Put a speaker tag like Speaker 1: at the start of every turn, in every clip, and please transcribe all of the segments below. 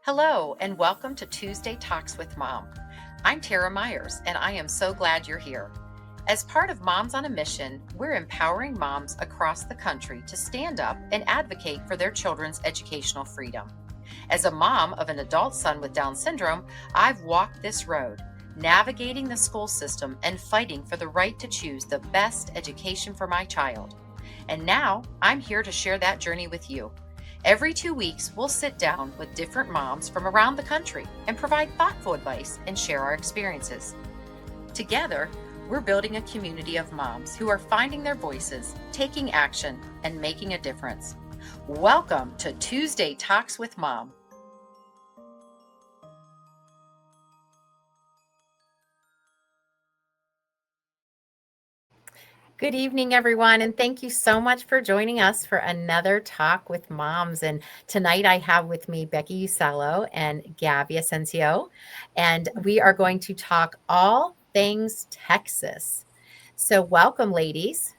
Speaker 1: Hello, and welcome to Tuesday Talks with Mom. I'm Tera Myers, and I am so glad you're here. As part of Moms on a Mission, we're empowering moms across the country to stand up and advocate for their children's educational freedom. As a mom of an adult son with Down syndrome, I've walked this road, navigating the school system and fighting for the right to choose the best education for my child. And now I'm here to share that journey with you. Every 2 weeks, we'll sit down with different moms from around the country and provide thoughtful advice and share our experiences. Together, we're building a community of moms who are finding their voices, taking action, and making a difference. Welcome to Tuesday Talks with Mom. Good evening, everyone, and thank you so much for joining us for another Talk with Moms. And tonight I have with me Becki Uccello and Gaby Ascencio, and we are going to talk all things Texas. So welcome, ladies.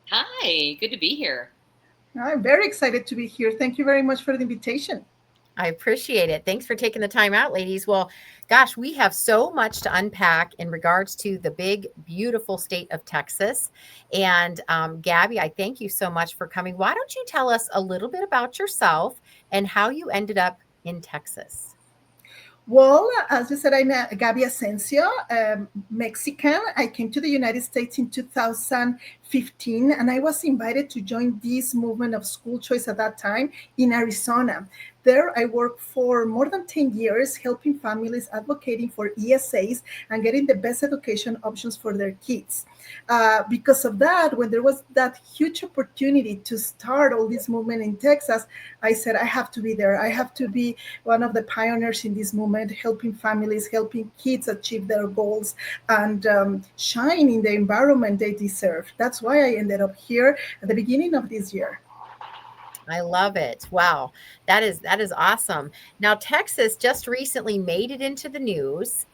Speaker 2: Hi, good to be here.
Speaker 3: I'm very excited to be here. Thank you very much for the invitation.
Speaker 1: I appreciate it. Thanks for taking the time out, ladies. Well, gosh, we have so much to unpack in regards to the big, beautiful state of Texas. And Gaby, I thank you so much for coming. Why don't you tell us a little bit about yourself and how you ended up in Texas?
Speaker 3: Well, as you said, I'm Gaby Ascencio, Mexican. I came to the United States in 2015, and I was invited to join this movement of school choice at that time in Arizona. There, I worked for more than 10 years helping families advocating for ESAs and getting the best education options for their kids. Because of that, when there was that huge opportunity to start all this movement in Texas, I said, I have to be there. I have to be one of the pioneers in this movement, helping families, helping kids achieve their goals, and shine in the environment they deserve. That's why I ended up here at the beginning of this year.
Speaker 1: I love it. Wow. That is awesome. Now, Texas just recently made it into the news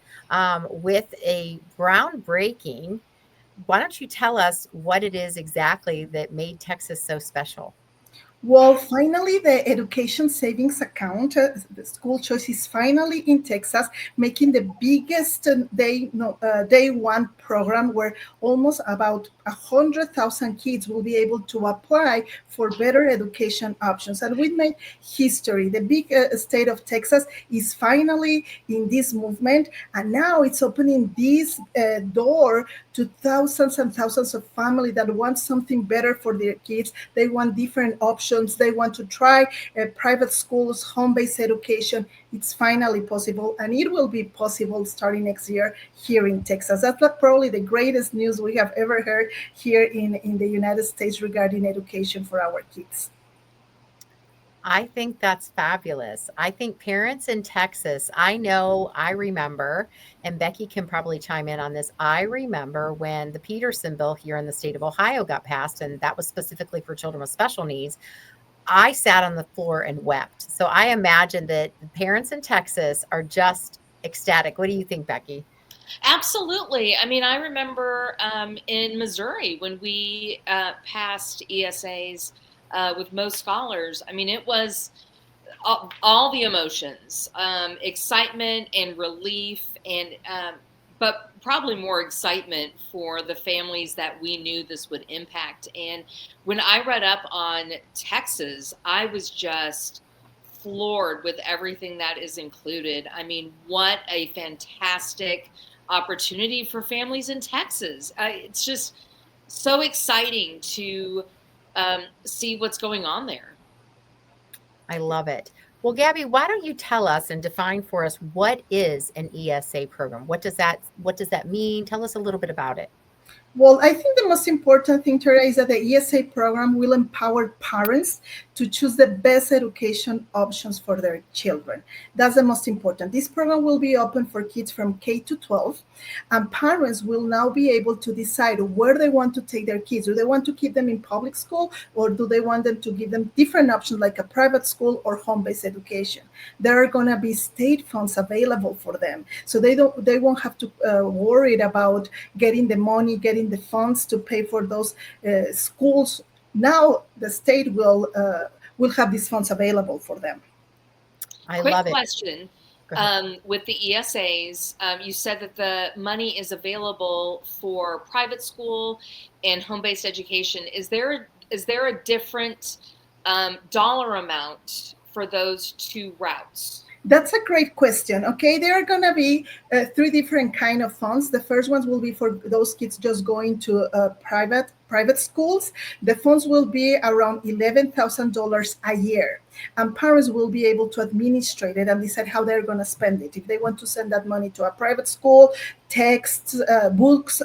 Speaker 1: with a groundbreaking. Why don't you tell us what it is exactly that made Texas so special?
Speaker 3: Well, finally, the education savings account, the school choice is finally in Texas, making the biggest day one program where almost about 100,000 kids will be able to apply for better education options. And we made history. The big state of Texas is finally in this movement, and now it's opening this door to thousands and thousands of families that want something better for their kids. They want different options. They want to try private schools, home-based education. It's finally possible, and it will be possible starting next year here in Texas. That's probably the greatest news we have ever heard here in the United States regarding education for our kids.
Speaker 1: I think that's fabulous. I think parents in Texas, I know, I remember, and Becki can probably chime in on this. I remember when the Peterson bill here in the state of Ohio got passed, and that was specifically for children with special needs. I sat on the floor and wept. So I imagine that the parents in Texas are just ecstatic. What do you think, Becki?
Speaker 2: Absolutely. I mean, I remember in Missouri when we passed ESAs with most scholars. I mean, it was all the emotions, excitement and relief, and but probably more excitement for the families that we knew this would impact. And when I read up on Texas, I was just floored with everything that is included. I mean, what a fantastic opportunity for families in Texas. It's just so exciting to see what's going on there.
Speaker 1: I love it. Well, Gabby, why don't you tell us and define for us what is an ESA program? What does that mean? Tell us a little bit about it.
Speaker 3: Well, I think the most important thing, Tara, is that the ESA program will empower parents to choose the best education options for their children. That's the most important. This program will be open for kids from K to 12, and parents will now be able to decide where they want to take their kids. Do they want to keep them in public school, or do they want them to give them different options like a private school or home-based education? There are going to be state funds available for them, so they won't have to worry about getting the money, getting the funds to pay for those schools. Now the state will have these funds available for them.
Speaker 1: I
Speaker 2: Quick
Speaker 1: love it.
Speaker 2: question.
Speaker 1: Go ahead.
Speaker 2: With the ESAs, you said that the money is available for private school and home-based education. Is there a different dollar amount for those two routes?
Speaker 3: That's a great question. Okay, there are going to be three different kind of funds. The first ones will be for those kids just going to private schools. The funds will be around $11,000 a year, and parents will be able to administrate it and decide how they're going to spend it. If they want to send that money to a private school, texts, books,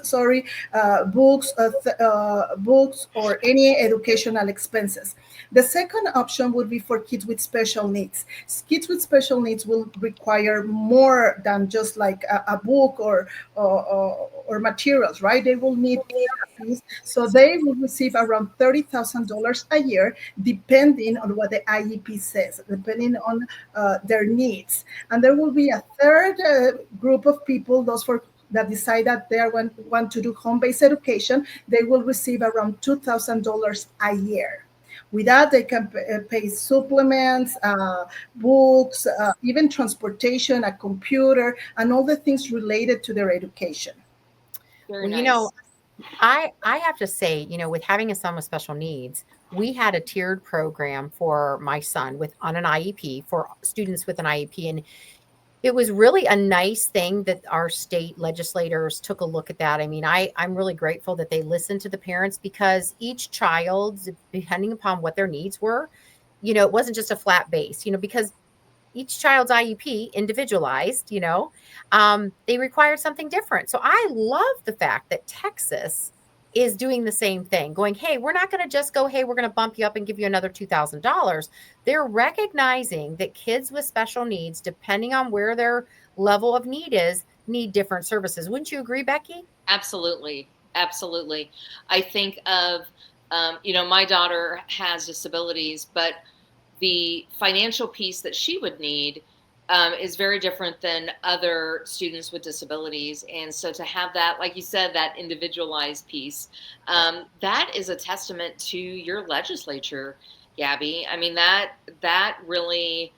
Speaker 3: or any educational expenses. The second option would be for kids with special needs. Kids with special needs will require more than just like a book or materials, right? They will need therapies. So they will receive around $30,000 a year, depending on what the IEP says, depending on their needs. And there will be a third group of people, those for that decide that they want to do home-based education. They will receive around $2,000 a year. With that, they can pay supplements, books, even transportation, a computer, and all the things related to their education.
Speaker 2: Very
Speaker 1: Well,
Speaker 2: nice.
Speaker 1: I have to say, with having a son with special needs, we had a tiered program for my son with on an IEP for students with an IEP, and it was really a nice thing that our state legislators took a look at that. I mean, I'm really grateful that they listened to the parents because each child, depending upon what their needs were, it wasn't just a flat base, because each child's IEP individualized, they required something different. So I love the fact that Texas is doing the same thing, going, hey, we're not going to just go, hey, we're going to bump you up and give you another $2,000. They're recognizing that kids with special needs, depending on where their level of need is, need different services. Wouldn't you agree, Becki?
Speaker 2: Absolutely. Absolutely. I think of, my daughter has disabilities, but the financial piece that she would need is very different than other students with disabilities. And so to have that, like you said, that individualized piece, that is a testament to your legislature, Gaby. I mean, that really,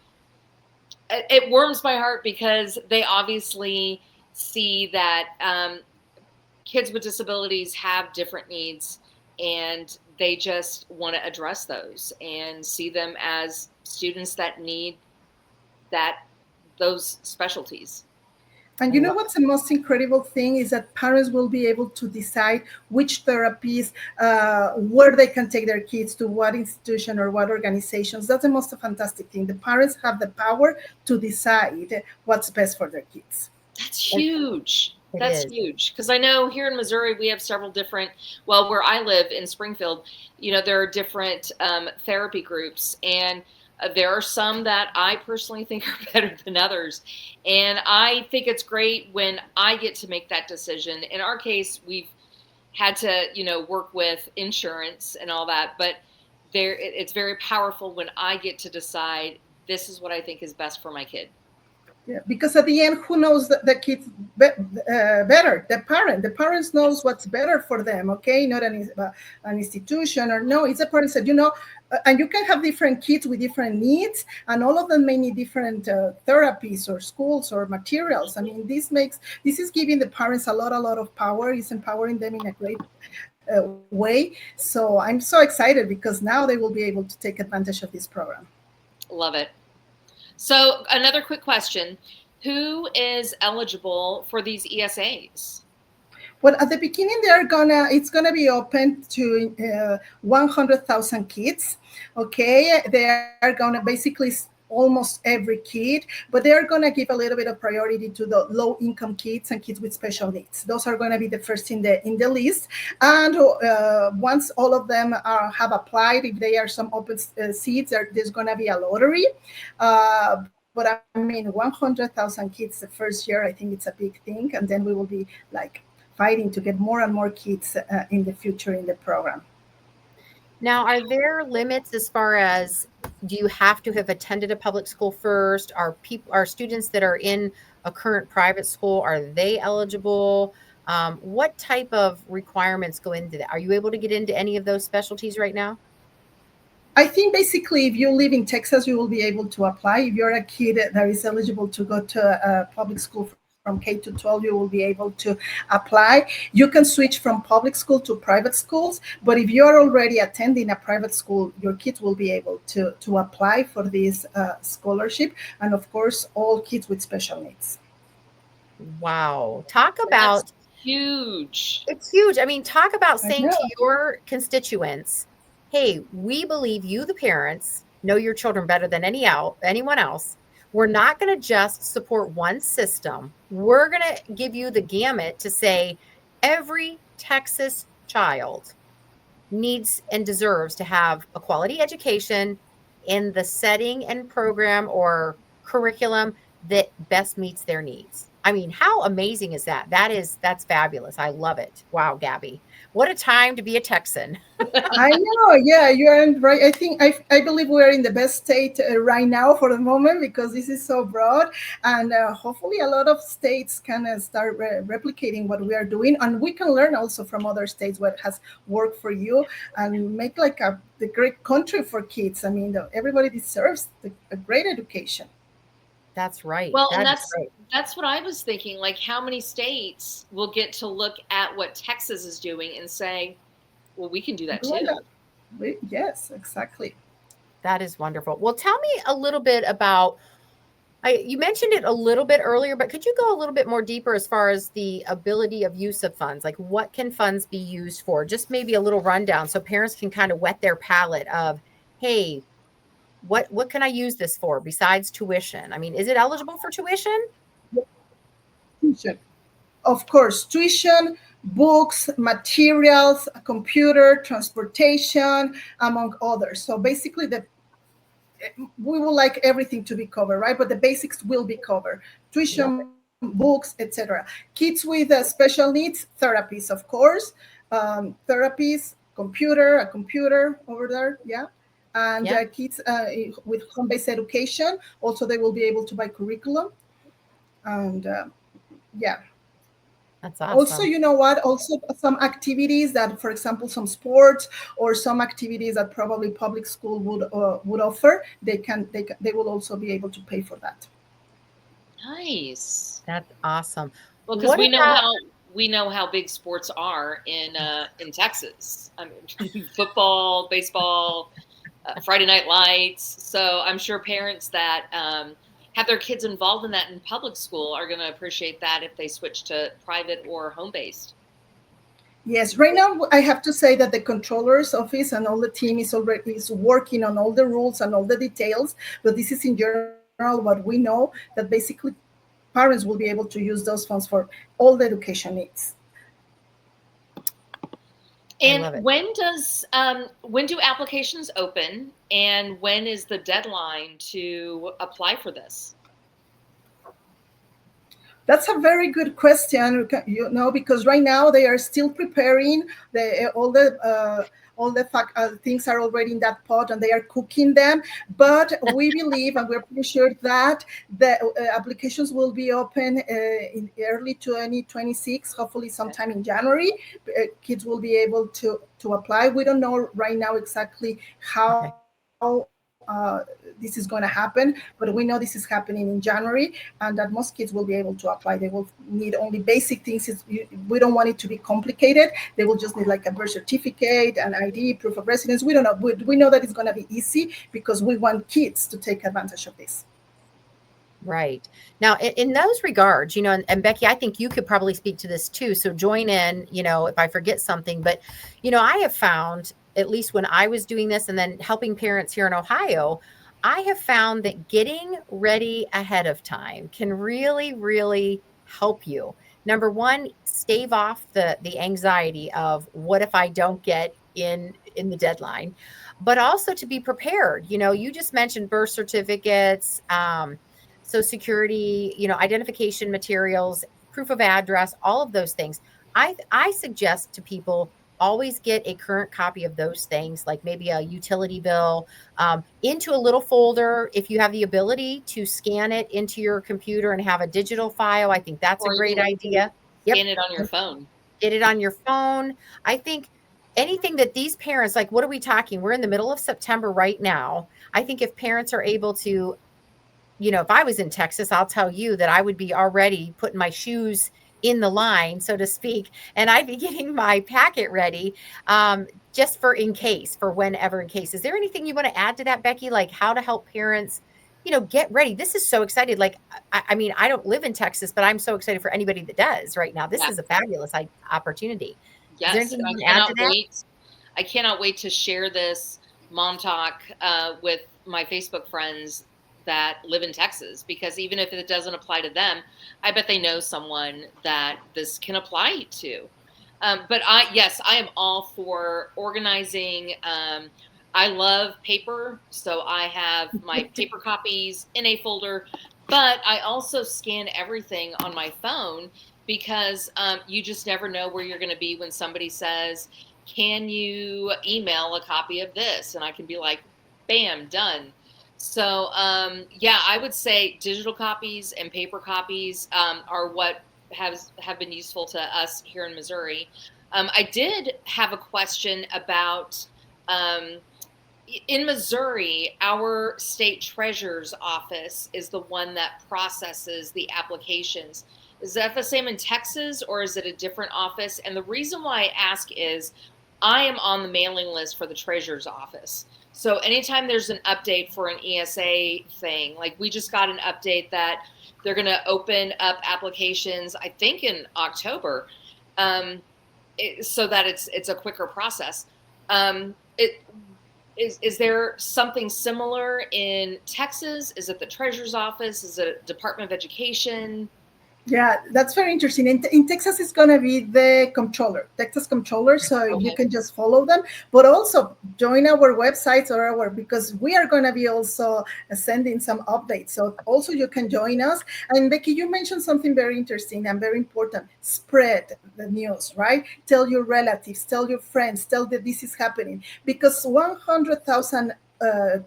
Speaker 2: it warms my heart because they obviously see that kids with disabilities have different needs, and they just want to address those and see them as students that need that those specialties.
Speaker 3: And
Speaker 1: I
Speaker 3: you know
Speaker 1: love
Speaker 3: what's the most incredible thing is that parents will be able to decide which therapies, where they can take their kids to what institution or what organizations. That's the most fantastic thing. The parents have the power to decide what's best for their kids.
Speaker 2: That's
Speaker 1: it.
Speaker 2: huge.
Speaker 1: It
Speaker 2: That's
Speaker 1: is.
Speaker 2: huge. Because I know here in Missouri, we have several different, well, where I live in Springfield, there are different therapy groups. And there are some that I personally think are better than others. And I think it's great when I get to make that decision. In our case, we've had to, work with insurance and all that. But it's very powerful when I get to decide this is what I think is best for my kid.
Speaker 3: Yeah, because at the end, who knows the kids better? The parent. The parents knows
Speaker 2: Yes.
Speaker 3: what's better for them. Okay, not an institution or no. It's a parent said, and you can have different kids with different needs, and all of them may need different therapies or schools or materials. I mean, this is giving the parents a lot of power. It's empowering them in a great way. So I'm so excited because now they will be able to take advantage of this program.
Speaker 2: Love it. So another quick question. Who is eligible for these ESAs?
Speaker 3: Well, at the beginning, it's gonna be open to 100,000 kids. Okay, they are gonna basically almost every kid, but they are gonna give a little bit of priority to the low-income kids and kids with special needs. Those are gonna be the first in the list. And once all of them have applied, if there are some open seats, there's gonna be a lottery. But I mean, 100,000 kids the first year, I think it's a big thing, and then we will be like fighting to get more and more kids in the future in the program.
Speaker 1: Now, are there limits as far as do you have to have attended a public school first? Are students that are in a current private school, are they eligible? What type of requirements go into that? Are you able to get into any of those specialties right now?
Speaker 3: I think basically, if you live in Texas, you will be able to apply. If you're a kid that is eligible to go to a public school from K-12, you will be able to apply. You can switch from public school to private schools, but if you are already attending a private school, your kids will be able to apply for this scholarship. And of course, all kids with special needs.
Speaker 1: Wow. Talk
Speaker 2: That's
Speaker 1: about
Speaker 2: huge.
Speaker 1: it's huge. I mean, talk about
Speaker 3: I
Speaker 1: saying
Speaker 3: know.
Speaker 1: to your constituents, "Hey, we believe you, the parents, know your children better than anyone else. We're not going to just support one system. We're going to give you the gamut to say every Texas child needs and deserves to have a quality education in the setting and program or curriculum that best meets their needs." I mean, how amazing is that? That's fabulous. I love it. Wow, Gabby. What a time to be a Texan.
Speaker 3: I know, yeah, you are right. I believe we're in the best state right now for the moment because this is so broad, and hopefully a lot of states can start replicating what we are doing, and we can learn also from other states what has worked for you, and make like the great country for kids. I mean, everybody deserves a great education.
Speaker 1: That's right.
Speaker 2: Well, and
Speaker 1: That is
Speaker 2: that's
Speaker 1: right.
Speaker 2: that's what I was thinking. Like, how many states will get to look at what Texas is doing and say, "Well, we can do that
Speaker 3: Why
Speaker 2: too."
Speaker 3: not? Yes, exactly.
Speaker 1: That is wonderful. Well, tell me a little bit about you mentioned it a little bit earlier, but could you go a little bit more deeper as far as the ability of use of funds? Like what can funds be used for? Just maybe a little rundown so parents can kind of whet their palate of, hey, what can I use this for besides tuition? I mean, is it eligible for tuition?
Speaker 3: Tuition. Of course, tuition, books, materials, a computer, transportation, among others. So basically, we would like everything to be covered, right? But the basics will be covered:
Speaker 1: Love
Speaker 3: tuition,
Speaker 1: it.
Speaker 3: books, etc. Kids with special needs, therapies, of course, therapies, a computer over there, yeah. And
Speaker 1: Yeah,
Speaker 3: kids with home-based education, also they will be able to buy curriculum, and yeah.
Speaker 1: that's
Speaker 3: Also,
Speaker 1: awesome.
Speaker 3: you know what, also some activities that, for example, some sports or some activities that probably public school would offer, they will also be able to pay for that.
Speaker 2: Nice.
Speaker 1: That's awesome.
Speaker 2: Well, because
Speaker 1: What about
Speaker 2: we know how big sports are in Texas. I mean, football, baseball, Friday Night Lights. So I'm sure parents that have their kids involved in that in public school are going to appreciate that if they switch to private or home based.
Speaker 3: Yes, right now I have to say that the controller's office and all the team is working on all the rules and all the details, but this is in general what we know, that basically parents will be able to use those funds for all the education needs.
Speaker 1: I
Speaker 2: And
Speaker 1: love it.
Speaker 2: when do applications open, and when is the deadline to apply for this?
Speaker 3: That's a very good question, because right now they are still preparing all the things are already in that pot and they are cooking them. But we believe and we're pretty sure that the applications will be open in early 2026, hopefully
Speaker 2: Okay.
Speaker 3: sometime in January. Kids will be able to apply. We don't know right now exactly
Speaker 1: Okay.
Speaker 3: how this is going to happen, but we know this is happening in January, and that most kids will be able to apply. They will need only basic things. We don't want it to be complicated. They will just need like a birth certificate, an ID, proof of residence. We don't know. We know that it's going to be easy because we want kids to take advantage of this.
Speaker 1: Right. Now, in those regards, and Becki, I think you could probably speak to this too. So join in, if I forget something. But, I have found, at least when I was doing this and then helping parents here in Ohio, I have found that getting ready ahead of time can really, really help you. Number one, stave off the anxiety of what if I don't get in the deadline, but also to be prepared. You just mentioned birth certificates, so security, identification materials, proof of address, all of those things. I suggest to people always get a current copy of those things, like maybe a utility bill, into a little folder. If you have the ability to scan it into your computer and have a digital file, I think that's a
Speaker 2: Or
Speaker 1: great
Speaker 2: even
Speaker 1: idea. Yep.
Speaker 2: scan it on your phone.
Speaker 1: Get it on your phone. I think anything that these parents, like, what are we talking? We're in the middle of September right now. I think if parents are able to, if I was in Texas, I'll tell you that I would be already putting my shoes in the line, so to speak, and I'd be getting my packet ready, just for in case, for whenever in case. Is there anything you want to add to that, Becki? Like how to help parents, get ready? This is so excited. Like, I mean, I don't live in Texas, but I'm so excited for anybody that does right now. This
Speaker 2: Yeah.
Speaker 1: is a fabulous opportunity. Is there
Speaker 2: Yes.
Speaker 1: anything
Speaker 2: And
Speaker 1: you want to add to that?
Speaker 2: I cannot wait to share this mom talk with my Facebook friends that live in Texas, because even if it doesn't apply to them, I bet they know someone that this can apply to. But yes, I am all for organizing. I love paper, so I have my paper copies in a folder, but I also scan everything on my phone, because you just never know where you're going to be when somebody says, can you email a copy of this? And I can be like, bam, done. So yeah, I would say digital copies and paper copies are what have been useful to us here in Missouri. I did have a question about um, in Missouri, our state treasurer's office is the one that processes the applications. Is that the same in Texas, or is it a different office? And the reason why I ask is I am on the mailing list for the treasurer's office. So anytime there's an update for an ESA thing, like we just got an update that they're going to open up applications, I think in October, so that it's a quicker process. It is there something similar in Texas? Is it the treasurer's office? Is it Department of Education?
Speaker 3: Yeah, that's very interesting. In Texas, it's going to be the controller, Texas controller. So you
Speaker 2: Okay.
Speaker 3: can just follow them, but also join our websites because we are going to be also sending some updates. So also you can join us. And Becki, you mentioned something very interesting and very important. Spread the news, right? Tell your relatives, tell your friends, tell that this is happening, because 100,000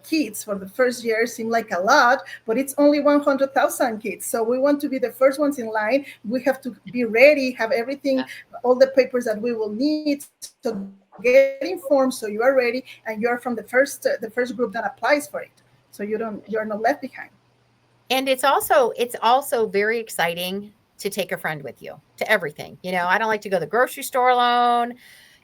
Speaker 3: kids for the first year seem like a lot, but it's only 100,000 kids. So we want to be the first ones in line. We have to be ready, have everything,
Speaker 2: Yeah.
Speaker 3: all the papers that we will need. So get informed so you are ready, and you are from the first group that applies for it. So you're not left behind.
Speaker 1: And it's also very exciting to take a friend with you to everything. I don't like to go to the grocery store alone.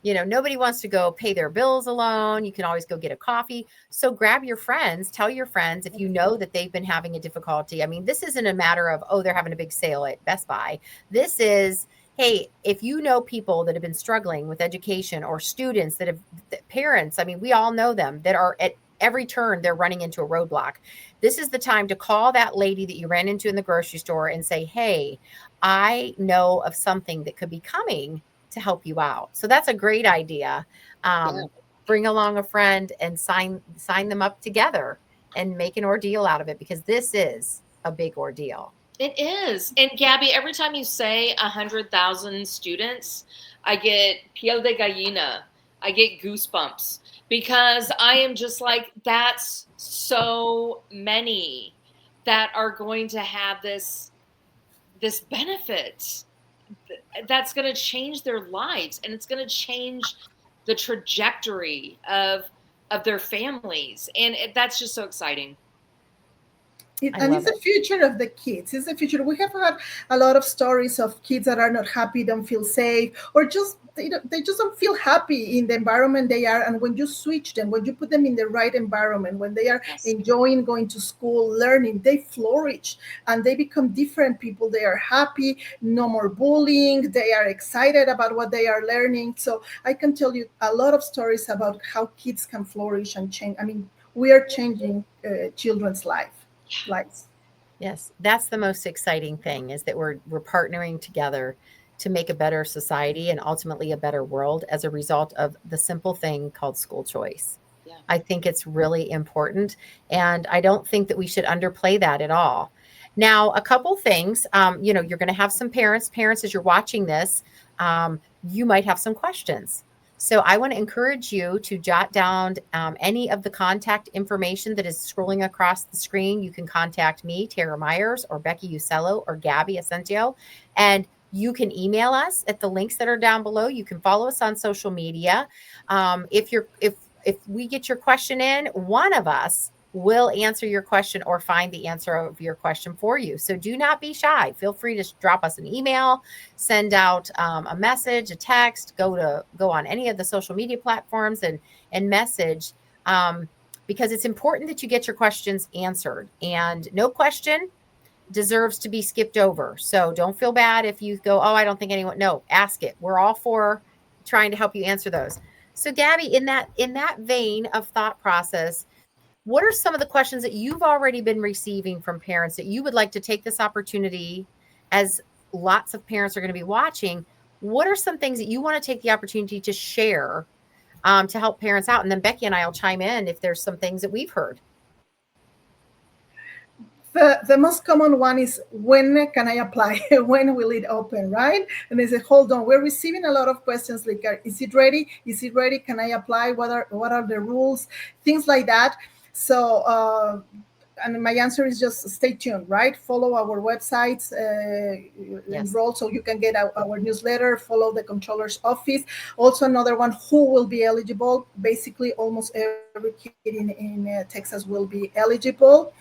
Speaker 1: Nobody wants to go pay their bills alone. You can always go get a coffee. So grab your friends, tell your friends if you know that they've been having a difficulty. I mean, this isn't a matter of, oh, they're having a big sale at Best Buy. This is, hey, if you know people that have been struggling with education, or students parents, I mean, we all know them, that are at every turn, they're running into a roadblock. This is the time to call that lady that you ran into in the grocery store and say, hey, I know of something that could be coming to help you out. So that's a great idea.
Speaker 2: Yeah.
Speaker 1: Bring along a friend and sign them up together and make an ordeal out of it, because this is a big ordeal.
Speaker 2: It is. And Gabby, every time you say 100,000 students, I get piel de gallina. I get goosebumps, because I am just like, that's so many that are going to have this benefit that's going to change their lives, and it's going to change the trajectory of their families, and that's just so exciting.
Speaker 1: I
Speaker 3: And
Speaker 1: love
Speaker 3: it's the
Speaker 1: it.
Speaker 3: future of the kids. It's the future. We have had a lot of stories of kids that are not happy, don't feel safe, or just they just don't feel happy in the environment they are. And when you switch them, when you put them in the right environment, when they are
Speaker 2: Yes.
Speaker 3: enjoying going to school, learning, they flourish and they become different people. They are happy, no more bullying. They are excited about what they are learning. So I can tell you a lot of stories about how kids can flourish and change. I mean, we are changing children's lives.
Speaker 1: Yes, that's the most exciting thing, is that we're partnering together to make a better society and ultimately a better world as a result of the simple thing called school choice.
Speaker 2: Yeah.
Speaker 1: I think it's really important, and I don't think that we should underplay that at all. Now, a couple things, you're going to have some parents, as you're watching this, you might have some questions. So I want to encourage you to jot down any of the contact information that is scrolling across the screen. You can contact me, Tera Myers, or Becki Uccello, or Gaby Ascencio, and You can email us at the links that are down below. You can follow us on social media. If we get your question in, one of us will answer your question or find the answer of your question for you. So do not be shy. Feel free to drop us an email, send out a message, a text, go on any of the social media platforms and message, because it's important that you get your questions answered. And no question deserves to be skipped over. So don't feel bad if you go, oh, I don't think anyone. No, ask it. We're all for trying to help you answer those. So Gaby, in that vein of thought process, what are some of the questions that you've already been receiving from parents that you would like to take this opportunity, as lots of parents are going to be watching? What are some things that you want to take the opportunity to share, to help parents out? And then Becki and I will chime in if there's some things that we've heard.
Speaker 3: The most common one is, when can I apply? When will it open, right? And they say, hold on, we're receiving a lot of questions like, is it ready? Is it ready? Can I apply? What are the rules? Things like that. So, and my answer is just stay tuned, right? Follow our websites,
Speaker 1: Yes.
Speaker 3: enroll so you can get our newsletter, follow the controller's office. Also, another one, who will be eligible? Basically, almost every kid in Texas will be eligible.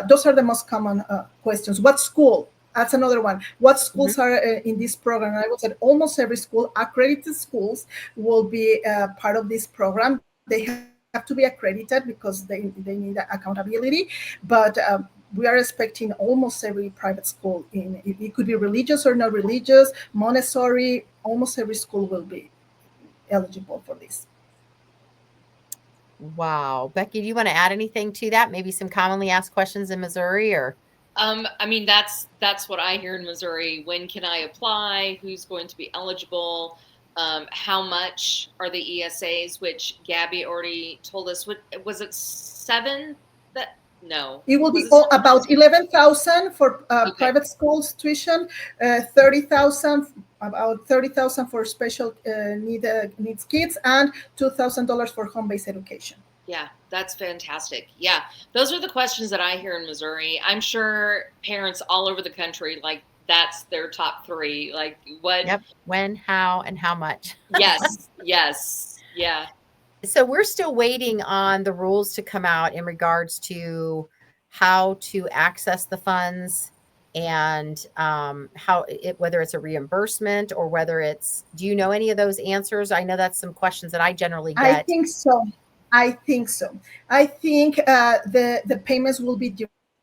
Speaker 3: Those are the most common questions. What school? That's another one. What schools are in this program? And I would say almost every school, accredited schools, will be part of this program. They have to be accredited because they need accountability. But we are expecting almost every private school, it could be religious or not religious, Montessori, almost every school will be eligible for this.
Speaker 1: Wow. Becki, do you want to add anything to that? Maybe some commonly asked questions in Missouri, or?
Speaker 2: I mean, that's what I hear in Missouri. When can I apply? Who's going to be eligible? How much are the ESAs? Which Gaby already told us. What was it? 7? That no.
Speaker 3: It will be about 11,000 for private schools tuition, 30,000, about 30,000 for special needs kids, and $2,000 for home-based education.
Speaker 2: Yeah, that's fantastic. Yeah, those are the questions that I hear in Missouri. I'm sure parents all over the country, like, that's their top 3. Like, what?
Speaker 1: Yep. When, how, and how much.
Speaker 2: Yes. Yes. Yeah.
Speaker 1: So we're still waiting on the rules to come out in regards to how to access the funds, and whether it's a reimbursement or whether it's, do you know any of those answers? I know that's some questions that I generally get.
Speaker 3: I think so. I think the payments will be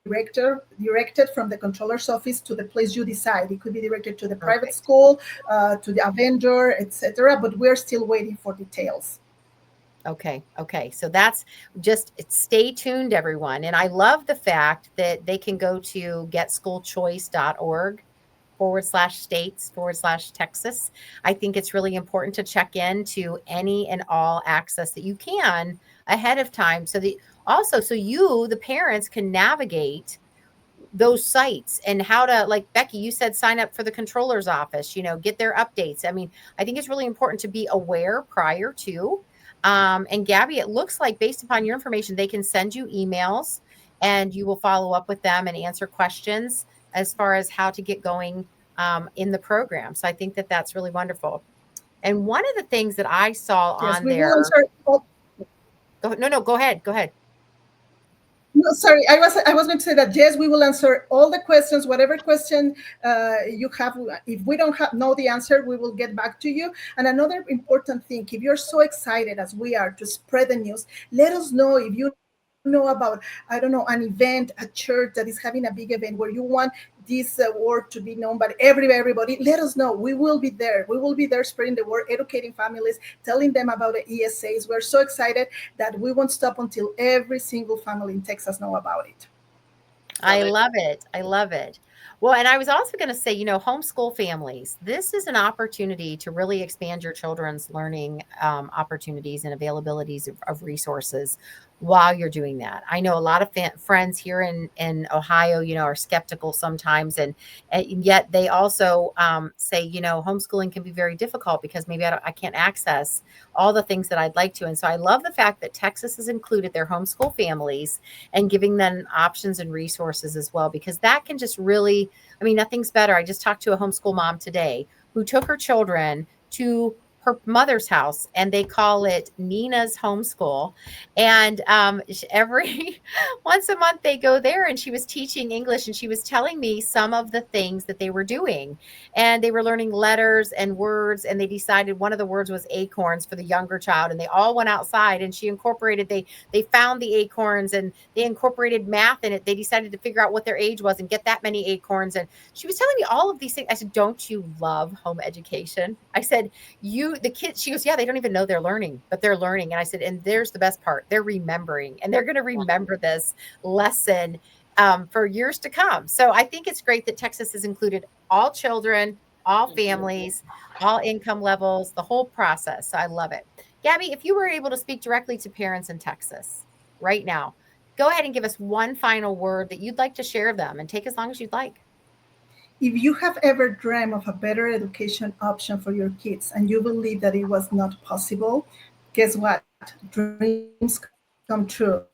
Speaker 3: directed from the controller's office to the place you decide. It could be directed to the private school, to the vendor, etc. But we're still waiting for details.
Speaker 1: Okay. So that's just, stay tuned, everyone. And I love the fact that they can go to getschoolchoice.org/states/Texas. I think it's really important to check into any and all access that you can ahead of time, so that also, so you, the parents, can navigate those sites and how to, like Becki, you said, sign up for the controller's office, get their updates. I mean, I think it's really important to be aware prior to. And Gaby, it looks like, based upon your information, they can send you emails and you will follow up with them and answer questions as far as how to get going in the program. So I think that that's really wonderful. And one of the things that I saw on there. No, go ahead.
Speaker 3: No, sorry, I was going to say that, yes, we will answer all the questions, whatever question you have. If we don't know the answer, we will get back to you. And another important thing, if you're so excited as we are to spread the news, let us know if you know about, I don't know, an event, a church that is having a big event where you want this word to be known by everybody. Let us know. We will be there. We will be there spreading the word, educating families, telling them about the ESAs. We're so excited that we won't stop until every single family in Texas know about it.
Speaker 1: I love it. Well, and I was also going to say, homeschool families, this is an opportunity to really expand your children's learning opportunities and availabilities of resources. while you're doing that. I know a lot of friends here in Ohio, are skeptical sometimes, and yet they also say, homeschooling can be very difficult because maybe I can't access all the things that I'd like to. And so I love the fact that Texas has included their homeschool families and giving them options and resources as well, because that can just really, I mean, nothing's better. I just talked to a homeschool mom today who took her children to her mother's house, and they call it Nina's homeschool. And every once a month they go there, and she was teaching English, and she was telling me some of the things that they were doing. And they were learning letters and words, and they decided one of the words was acorns for the younger child. And they all went outside, and she incorporated, they found the acorns, and they incorporated math in it. They decided to figure out what their age was and get that many acorns. And she was telling me all of these things. I said, don't you love home education? I said, the kids, she goes, yeah, they don't even know they're learning, but they're learning. And I said, and there's the best part, they're remembering, and they're going to remember this lesson for years to come. So I think it's great that Texas has included all children, all families, all income levels, the whole process. So I love it. Gaby, if you were able to speak directly to parents in Texas right now, go ahead and give us one final word that you'd like to share with them, and take as long as you'd like.
Speaker 3: If you have ever dreamed of a better education option for your kids and you believe that it was not possible, guess what? Dreams come true.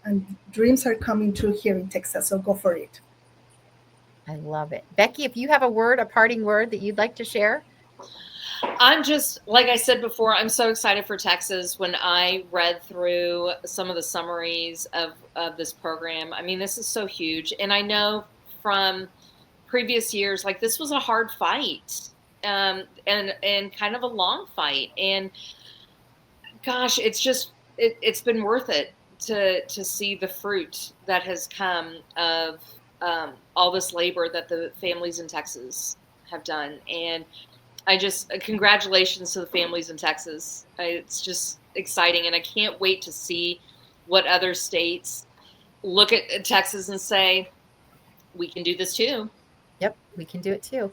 Speaker 3: And dreams are coming true here in Texas, so go for it.
Speaker 1: I love it. Becki, if you have a word, a parting word that you'd like to share.
Speaker 2: I'm just, like I said before, I'm so excited for Texas. When I read through some of the summaries of this program, I mean, this is so huge. And I know from previous years, like, this was a hard fight, and kind of a long fight. And gosh, it's been worth it to see the fruit that has come of all this labor that the families in Texas have done. And congratulations to the families in Texas. It's just exciting, and I can't wait to see what other states look at Texas and say, we can do this too.
Speaker 1: Yep, we can do it too.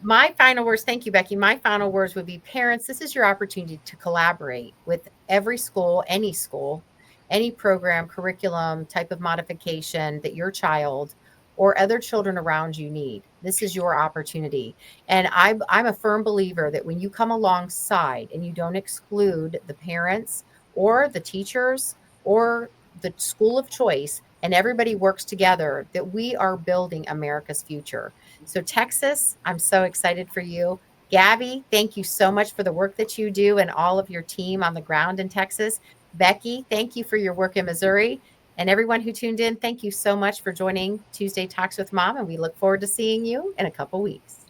Speaker 1: My final words, thank you, Becki. My final words would be, parents, this is your opportunity to collaborate with every school, any program, curriculum, type of modification that your child or other children around you need. This is your opportunity. And I'm a firm believer that when you come alongside and you don't exclude the parents or the teachers or the school of choice, and everybody works together, that we are building America's future. So Texas, I'm so excited for you. Gaby, thank you so much for the work that you do and all of your team on the ground in Texas. Becki, thank you for your work in Missouri. And everyone who tuned in, thank you so much for joining Tuesday Talks with Mom. And we look forward to seeing you in a couple weeks.